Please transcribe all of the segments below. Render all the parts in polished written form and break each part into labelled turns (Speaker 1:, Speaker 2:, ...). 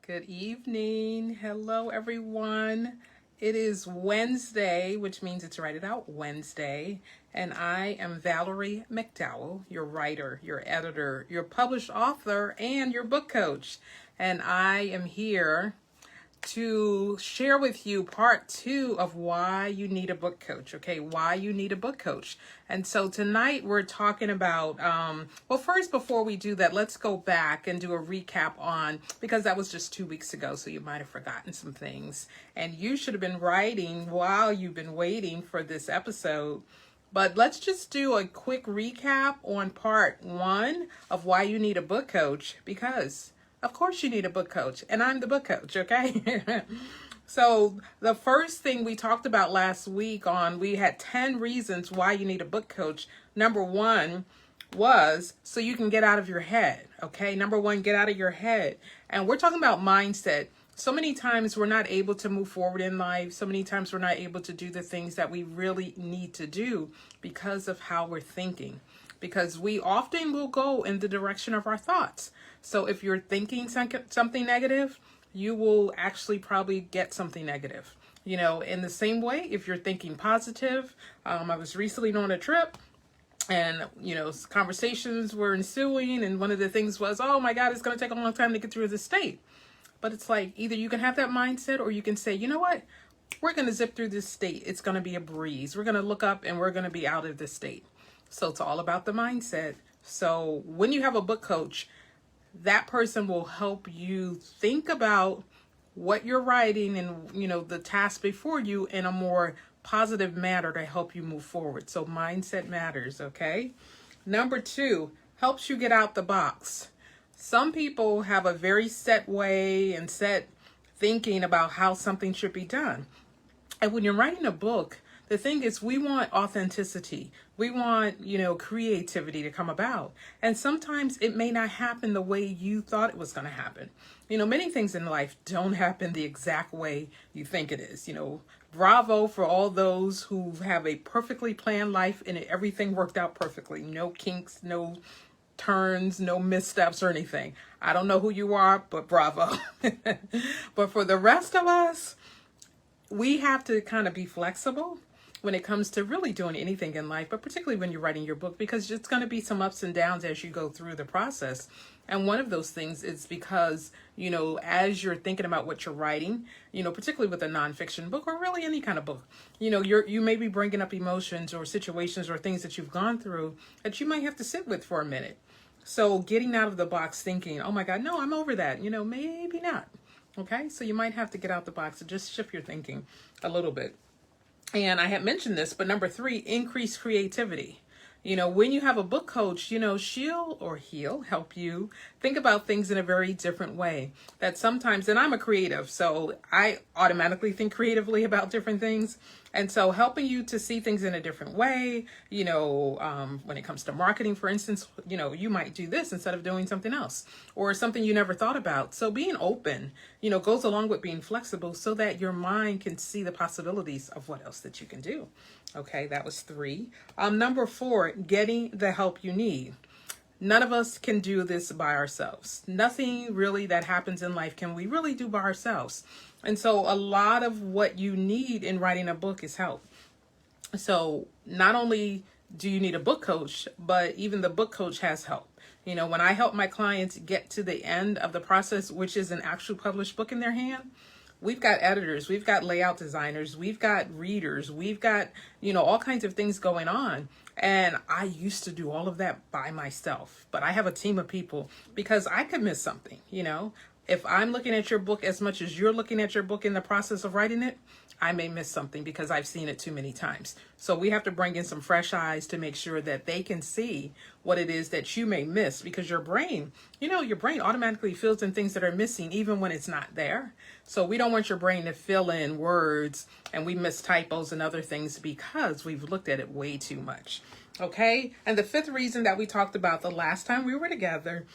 Speaker 1: Good evening. Hello, everyone. It is Wednesday, which means it's Write It Out Wednesday. And I am Valerie McDowell, your writer, your editor, your published author, and your book coach. And I am here to share with you part 2 of why you need a book coach. Okay, why you need a book coach. And so tonight we're talking about, well, first, before we do that, let's go back and do a recap on, because that was just 2 weeks ago, so you might have forgotten some things. And you should have been writing while you've been waiting for this episode. But let's just do a quick recap on part 1 of why you need a book coach, because of course you need a book coach, and I'm the book coach, okay? So the first thing we talked about last week we had 10 reasons why you need a book coach. Number 1 was so you can get out of your head, okay? Number 1, get out of your head. And we're talking about mindset. So many times we're not able to move forward in life. So many times we're not able to do the things that we really need to do because of how we're thinking. Because we often will go in the direction of our thoughts. So if you're thinking something negative, you will actually probably get something negative. You know, in the same way, if you're thinking positive, I was recently on a trip and, conversations were ensuing. And one of the things was, oh my God, it's going to take a long time to get through the state. But it's like either you can have that mindset or you can say, you know what? We're going to zip through this state. It's going to be a breeze. We're going to look up and we're going to be out of this state. So it's all about the mindset. So when you have a book coach, that person will help you think about what you're writing and, the task before you in a more positive manner to help you move forward. So mindset matters, okay? Number 2, helps you get out the box. Some people have a very set way and set thinking about how something should be done. And when you're writing a book, the thing is, we want authenticity. We want, creativity to come about. And sometimes it may not happen the way you thought it was going to happen. Many things in life don't happen the exact way you think it is. Bravo for all those who have a perfectly planned life and everything worked out perfectly. No kinks, no turns, no missteps or anything. I don't know who you are, but bravo. But for the rest of us, we have to kind of be flexible when it comes to really doing anything in life, but particularly when you're writing your book, because it's going to be some ups and downs as you go through the process. And one of those things is because, as you're thinking about what you're writing, particularly with a nonfiction book or really any kind of book, you may be bringing up emotions or situations or things that you've gone through that you might have to sit with for a minute. So getting out of the box thinking, oh my God, no, I'm over that, maybe not. Okay, so you might have to get out the box and just shift your thinking a little bit. And I had mentioned this, but number 3, increase creativity. When you have a book coach, she'll or he'll help you think about things in a very different way. That sometimes, and I'm a creative, so I automatically think creatively about different things. And so helping you to see things in a different way, when it comes to marketing, for instance, you might do this instead of doing something else or something you never thought about. So being open, goes along with being flexible so that your mind can see the possibilities of what else that you can do. Okay, that was 3. Number 4, getting the help you need. None of us can do this by ourselves. Nothing really that happens in life can we really do by ourselves. And so a lot of what you need in writing a book is help. So not only do you need a book coach, but even the book coach has help. When I help my clients get to the end of the process, which is an actual published book in their hand, we've got editors, we've got layout designers, we've got readers, we've got, all kinds of things going on. And I used to do all of that by myself, but I have a team of people because I could miss something, If I'm looking at your book as much as you're looking at your book in the process of writing it, I may miss something because I've seen it too many times. So we have to bring in some fresh eyes to make sure that they can see what it is that you may miss, because your brain, your brain automatically fills in things that are missing even when it's not there. So we don't want your brain to fill in words and we miss typos and other things because we've looked at it way too much. Okay. And the 5th reason that we talked about the last time we were together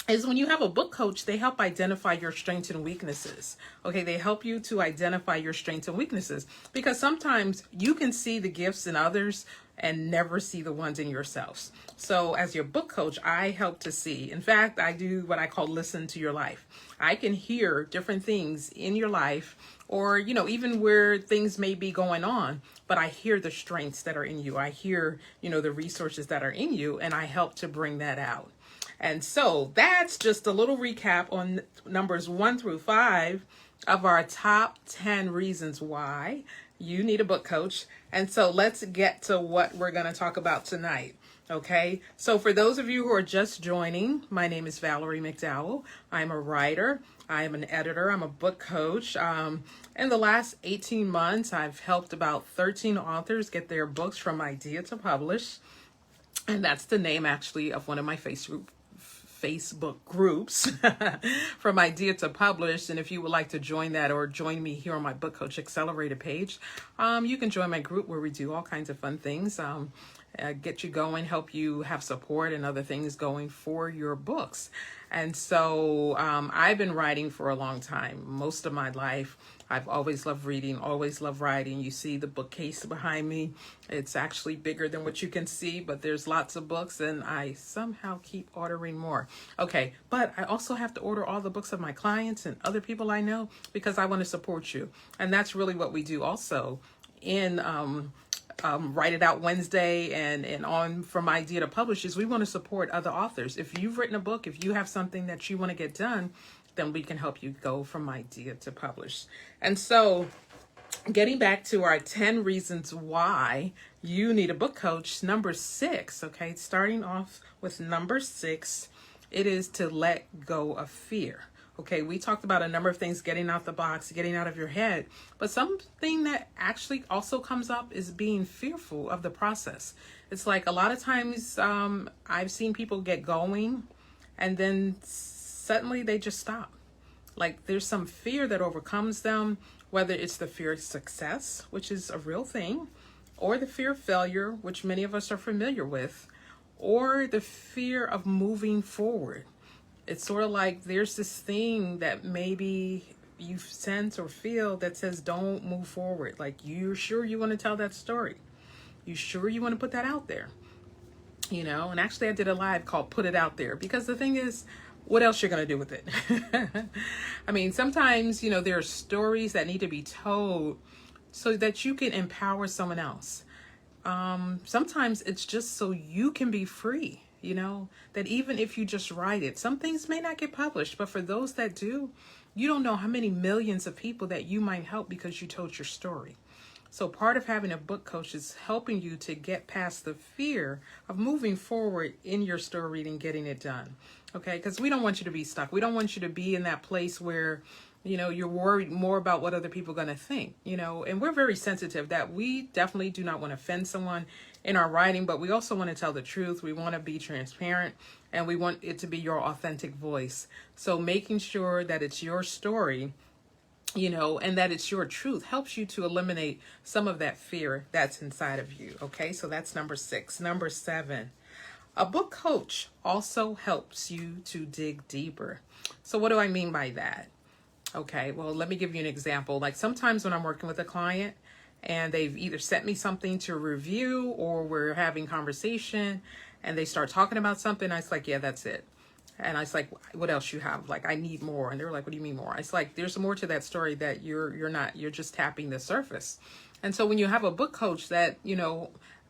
Speaker 1: is when you have a book coach, they help identify your strengths and weaknesses. Okay, they help you to identify your strengths and weaknesses, because sometimes you can see the gifts in others and never see the ones in yourselves. So as your book coach, I help to see. In fact, I do what I call listen to your life. I can hear different things in your life, or, even where things may be going on, but I hear the strengths that are in you. I hear, the resources that are in you, and I help to bring that out. And so that's just a little recap on numbers 1 through 5 of our top 10 reasons why you need a book coach. And so let's get to what we're going to talk about tonight. Okay, so for those of you who are just joining, my name is Valerie McDowell. I'm a writer. I'm an editor. I'm a book coach. In the last 18 months, I've helped about 13 authors get their books from idea to publish. And that's the name actually of one of my Facebook groups, from idea to publish. And if you would like to join that or join me here on my Book Coach Accelerator page, you can join my group where we do all kinds of fun things, get you going, help you have support and other things going for your books. And so I've been writing for a long time, most of my life. I've always loved reading, always loved writing. You see the bookcase behind me. It's actually bigger than what you can see, but there's lots of books, and I somehow keep ordering more. Okay, but I also have to order all the books of my clients and other people I know, because I want to support you. And that's really what we do also in Write It Out Wednesday and on From Idea to Publish. Is we want to support other authors. If you've written a book, if you have something that you want to get done, then we can help you go from idea to publish. And so getting back to our 10 reasons why you need a book coach, number 6, okay, starting off with number 6, it is to let go of fear. Okay, we talked about a number of things, getting out the box, getting out of your head, but something that actually also comes up is being fearful of the process. It's like a lot of times I've seen people get going and then suddenly they just stop. Like there's some fear that overcomes them, whether it's the fear of success, which is a real thing, or the fear of failure, which many of us are familiar with, or the fear of moving forward. It's sort of like there's this thing that maybe you sense or feel that says don't move forward. Like, you're sure you want to tell that story? You sure you want to put that out there? And actually I did a live called Put It Out There, because the thing is, what else you're going to do with it? I mean, sometimes, there are stories that need to be told so that you can empower someone else. Sometimes it's just so you can be free, that even if you just write it, some things may not get published, but for those that do, you don't know how many millions of people that you might help because you told your story. So part of having a book coach is helping you to get past the fear of moving forward in your story and getting it done. Okay, because we don't want you to be stuck. We don't want you to be in that place where, you're worried more about what other people are going to think, and we're very sensitive that we definitely do not want to offend someone in our writing, but we also want to tell the truth. We want to be transparent, and we want it to be your authentic voice. So making sure that it's your story, and that it's your truth helps you to eliminate some of that fear that's inside of you. Okay, so that's number 6. Number 7, a book coach also helps you to dig deeper. So what do I mean by that? Okay, well, let me give you an example. Like sometimes when I'm working with a client and they've either sent me something to review or we're having conversation and they start talking about something, I was like, yeah, that's it. And I was like, what else you have? Like, I need more. And they were like, what do you mean more? It's like, there's more to that story that you're just tapping the surface. And so when you have a book coach that,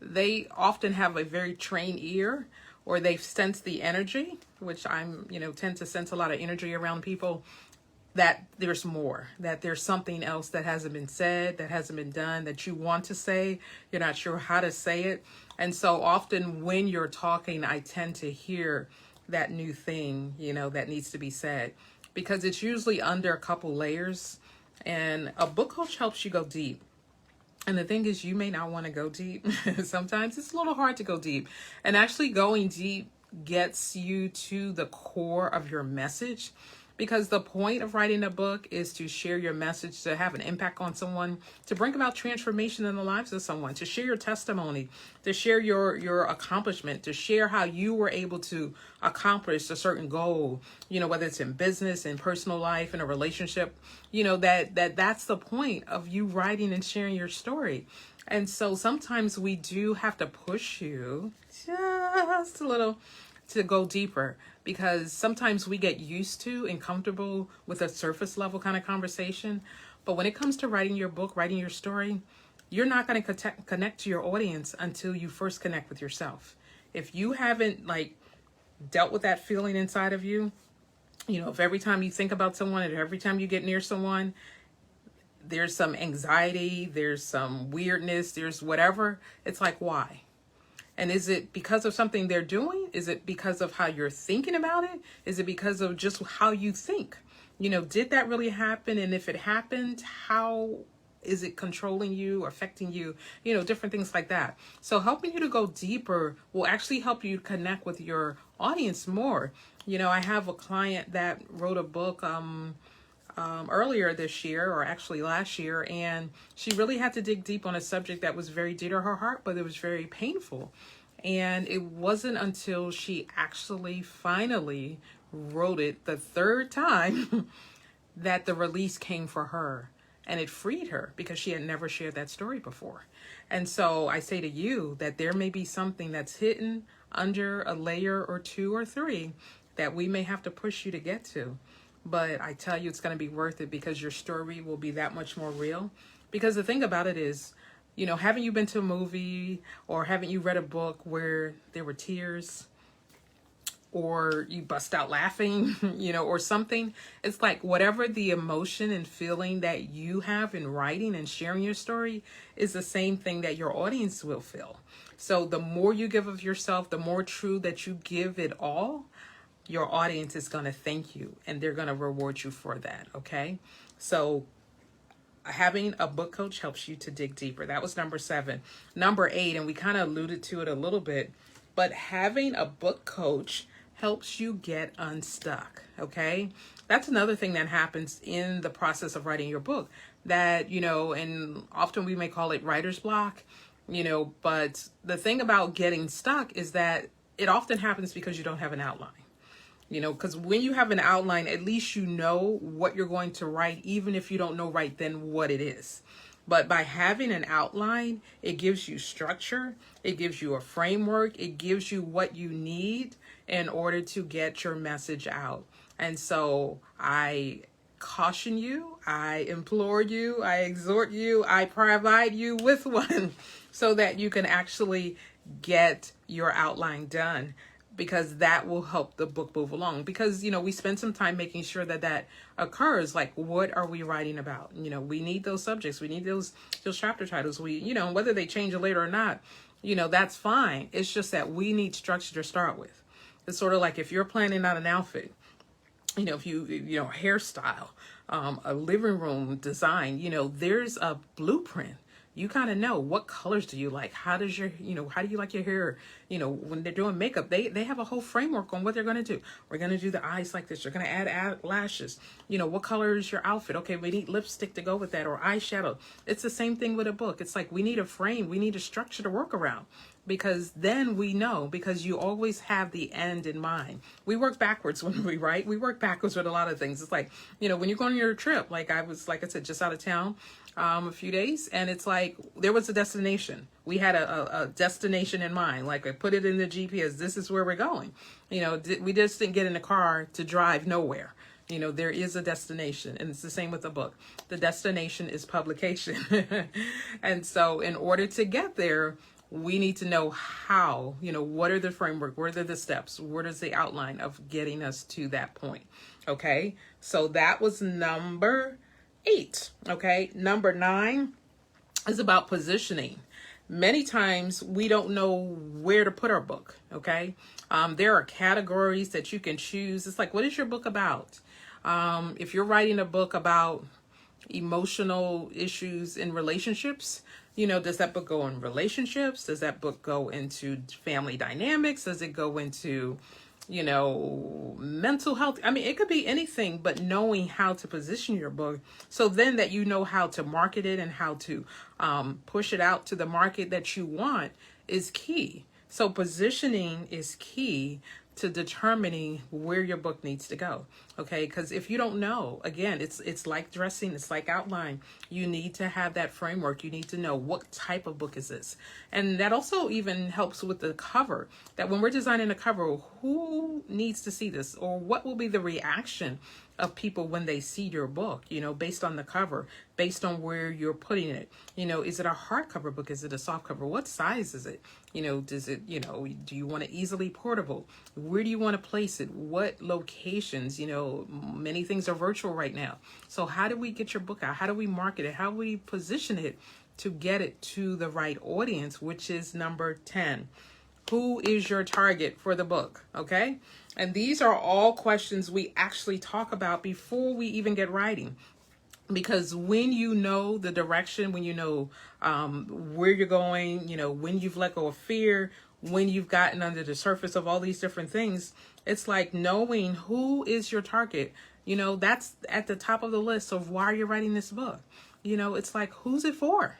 Speaker 1: they often have a very trained ear, or they've sensed the energy, which I'm, tend to sense a lot of energy around people, that there's more, that there's something else that hasn't been said, that hasn't been done, that you want to say, you're not sure how to say it. And so often when you're talking, I tend to hear that new thing, that needs to be said, because it's usually under a couple layers, and a book coach helps you go deep. And the thing is, you may not want to go deep. Sometimes it's a little hard to go deep, and actually going deep gets you to the core of your message. because the point of writing a book is to share your message, to have an impact on someone, to bring about transformation in the lives of someone, to share your testimony, to share your accomplishment, to share how you were able to accomplish a certain goal, whether it's in business, in personal life, in a relationship, that's the point of you writing and sharing your story. And so sometimes we do have to push you just a little to go deeper, because sometimes we get used to and comfortable with a surface level kind of conversation. But when it comes to writing your book, writing your story, you're not going to connect to your audience until you first connect with yourself. If you haven't dealt with that feeling inside of you, if every time you think about someone and every time you get near someone, there's some anxiety, there's some weirdness, there's whatever, it's like, why? And is it because of something they're doing? Is it because of how you're thinking about it? Is it because of just how you think? Did that really happen? And if it happened, how is it controlling you, affecting you? Different things like that. So helping you to go deeper will actually help you connect with your audience more. I have a client that wrote a book earlier this year, or actually last year, and she really had to dig deep on a subject that was very dear to her heart, but it was very painful. And it wasn't until she actually finally wrote it the third time that the release came for her, and it freed her, because she had never shared that story before. And so I say to you that there may be something that's hidden under a layer or two or three that we may have to push you to get to. But I tell you, it's going to be worth it, because your story will be that much more real. Because the thing about it is, haven't you been to a movie, or haven't you read a book where there were tears, or you bust out laughing, or something? It's like whatever the emotion and feeling that you have in writing and sharing your story is the same thing that your audience will feel. So the more you give of yourself, the more true that you give it all, your audience is going to thank you, and they're going to reward you for that. Okay. So having a book coach helps you to dig deeper. That was number 7. Number 8, and we kind of alluded to it a little bit, but having a book coach helps you get unstuck. Okay. That's another thing that happens in the process of writing your book, that, and often we may call it writer's block, but the thing about getting stuck is that it often happens because you don't have an outline. Because when you have an outline, at least you know what you're going to write, even if you don't know right then what it is. But by having an outline, it gives you structure, it gives you a framework, it gives you what you need in order to get your message out. And so I caution you, I implore you, I exhort you, I provide you with one so that you can actually get your outline done, because that will help the book move along. Because, we spend some time making sure that that occurs. Like, what are we writing about? We need those subjects. We need those chapter titles. Whether they change it later or not, that's fine. It's just that we need structure to start with. It's sort of like if you're planning out an outfit, if you hairstyle, a living room design, there's a blueprint. You kind of know what colors do you like? How does your, how do you like your hair? When they're doing makeup, they have a whole framework on what they're going to do. We're going to do the eyes like this. You're going to add lashes. What color is your outfit? Okay, we need lipstick to go with that, or eyeshadow. It's the same thing with a book. It's like we need a frame. We need a structure to work around, because then we know, because you always have the end in mind. We work backwards when we write. We work backwards with a lot of things. It's like, when you're going on your trip, like I said, just out of town, a few days, and it's like there was a destination. We had a destination in mind. Like I put it in the GPS. This is where we're going. We just didn't get in the car to drive nowhere. There is a destination, and it's the same with the book. The destination is publication. And so in order to get there, we need to know how, what are the framework, what are the steps, what is the outline of getting us to that point. Okay. So that was number 8. Okay. Number 9 is about positioning. Many times we don't know where to put our book. Okay. There are categories that you can choose. It's like, what is your book about? If you're writing a book about emotional issues in relationships, does that book go in relationships? Does that book go into family dynamics? Does it go into mental health. I mean, it could be anything, but knowing how to position your book so then that you know how to market it and how to push it out to the market that you want is key. So positioning is key to determining where your book needs to go. Okay, because if you don't know, again, it's like dressing, it's like outline. You need to have that framework. You need to know what type of book is this. And that also even helps with the cover, that when we're designing a cover, who needs to see this, or what will be the reaction of people when they see your book, based on the cover, based on where you're putting it. Is it a hardcover book? Is it a soft cover? What size is it? Does it, do you want it easily portable? Where do you want to place it? What locations? Many things are virtual right now. So how do we get your book out? How do we market it? How do we position it to get it to the right audience, which is number 10. Who is your target for the book? Okay. And these are all questions we actually talk about before we even get writing. Because when you know the direction, when you know where you're going, when you've let go of fear, when you've gotten under the surface of all these different things, it's like knowing who is your target. That's at the top of the list of why you're writing this book. It's like, who's it for?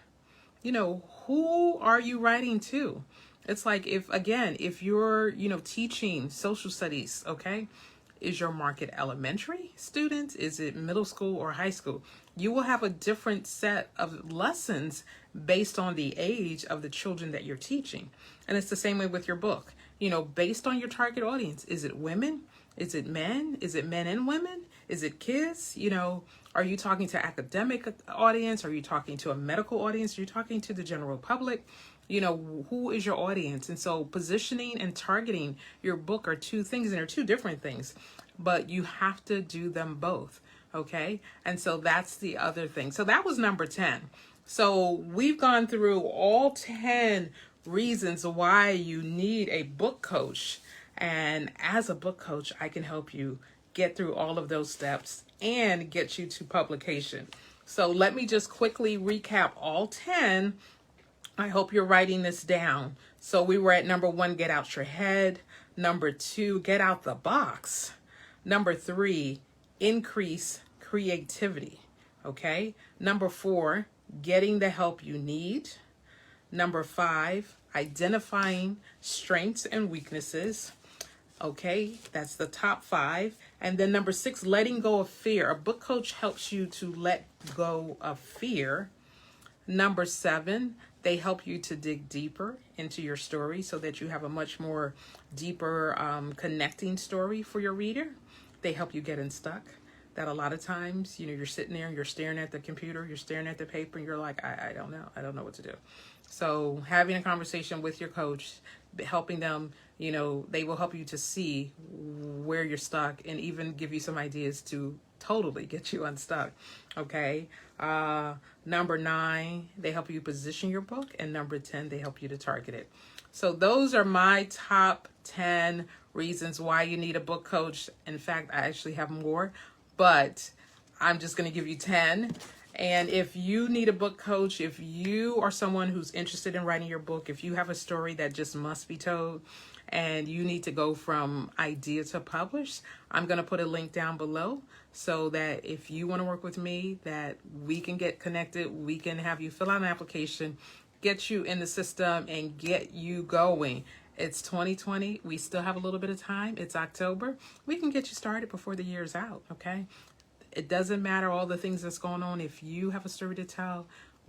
Speaker 1: Who are you writing to? It's like, if you're, teaching social studies, okay, is your market elementary students? Is it middle school or high school? You will have a different set of lessons based on the age of the children that you're teaching. And it's the same way with your book, based on your target audience. Is it women? Is it men? Is it men and women? Is it kids? Are you talking to academic audience? Are you talking to a medical audience? Are you talking to the general public? Who is your audience? And so positioning and targeting your book are two things, and they're two different things, but you have to do them both. Okay. And so that's the other thing. So that was number 10. So we've gone through all 10 reasons why you need a book coach. And as a book coach, I can help you get through all of those steps and get you to publication. So let me just quickly recap all 10. I hope you're writing this down. So we were at number 1, get out your head. Number 2, get out the box. Number 3, increase creativity. Okay. Number 4, getting the help you need. Number 5, identifying strengths and weaknesses. Okay, that's the top 5. And then number 6, letting go of fear. A book coach helps you to let go of fear. Number 7, they help you to dig deeper into your story so that you have a much more deeper connecting story for your reader. They help you get unstuck. That a lot of times, you're sitting there and you're staring at the computer, you're staring at the paper, and you're like, I don't know. I don't know what to do. So having a conversation with your coach, helping them, they will help you to see where you're stuck and even give you some ideas to totally get you unstuck. Okay. Number 9, they help you position your book. And number 10, they help you to target it. So those are my top 10 reasons why you need a book coach. In fact, I actually have more, but I'm just going to give you 10. And if you need a book coach, if you are someone who's interested in writing your book, if you have a story that just must be told and you need to go from idea to publish, I'm going to put a link down below so that if you want to work with me, that we can get connected, we can have you fill out an application, get you in the system and get you going. It's 2020. We still have a little bit of time. It's October. We can get you started before the year's out. Okay. It doesn't matter all the things that's going on. If you have a story to tell,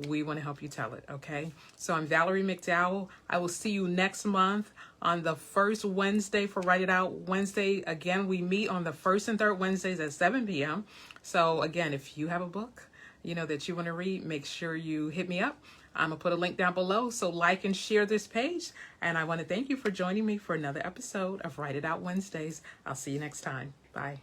Speaker 1: we want to help you tell it. Okay. So I'm Valerie McDowell. I will see you next month on the first Wednesday for Write It Out Wednesday. Again, we meet on the first and third Wednesdays at 7 p.m. So again, if you have a book, that you want to read, make sure you hit me up. I'm going to put a link down below. So like and share this page. And I want to thank you for joining me for another episode of Write It Out Wednesdays. I'll see you next time. Bye.